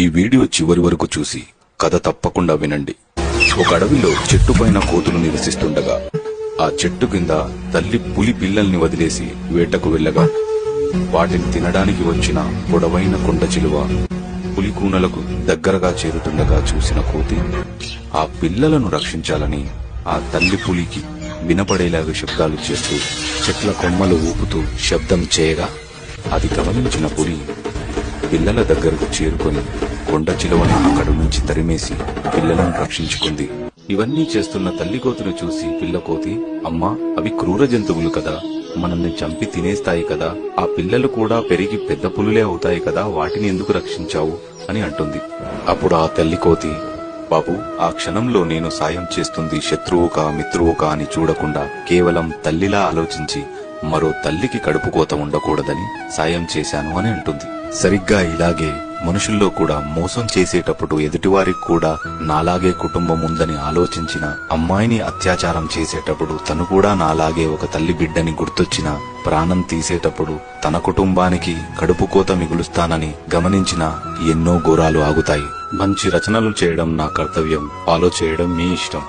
ఈ వీడియో చివరి వరకు చూసి కథ తప్పకుండా వినండి. ఒక అడవిలో చెట్టు పైన కోతులు నివసిస్తుండగా ఆ చెట్టు కింద తల్లి పులి పిల్లల్ని వదిలేసి వేటకు వెళ్ళగా వాటిని తినడానికి వచ్చిన పొడవైన కొండ చిలువ పులి కూనలకు దగ్గరగా చేరుతుండగా చూసిన కోతి ఆ పిల్లలను రక్షించాలని ఆ తల్లి పులికి వినపడేలాగా శబ్దాలు చేస్తూ చెట్ల కొమ్మలు ఊపుతూ శబ్దం చేయగా అది గమనించిన పులి పిల్లల దగ్గరకు చేరుకొని కొండ చిలువని అక్కడి నుంచి తరిమేసి పిల్లలను రక్షించుకుంది. ఇవన్నీ చేస్తున్న తల్లి కోతిని చూసి పిల్ల కోతి, అమ్మా, అవి క్రూర జంతువులు కదా, మనల్ని చంపి తినేస్తాయి కదా, ఆ పిల్లలు కూడా పెరిగి పెద్ద పులులే అవుతాయి కదా, వాటిని ఎందుకు రక్షించావు అని అంటుంది. అప్పుడు ఆ తల్లి కోతి, బాబు, ఆ క్షణంలో నేను సాయం చేస్తుంది శత్రువుకా మిత్రువుకా అని చూడకుండా కేవలం తల్లిలా ఆలోచించి మరో తల్లికి కడుపు కోత ఉండకూడదని సాయం చేశాను అని అంటుంది. సరిగ్గా ఇలాగే మనుషుల్లో కూడా మోసం చేసేటప్పుడు ఎదుటివారికి కూడా నాలాగే కుటుంబం ఉందని ఆలోచించిన అమ్మాయిని అత్యాచారం చేసేటప్పుడు తను కూడా నాలాగే ఒక తల్లి బిడ్డని గుర్తొచ్చిన ప్రాణం తీసేటప్పుడు తన కుటుంబానికి కడుపు కోత మిగులుస్తానని గమనించిన ఎన్నో ఘోరాలు ఆగుతాయి. మంచి రచనలు చేయడం నా కర్తవ్యం, ఫాలో చేయడం మీ ఇష్టం.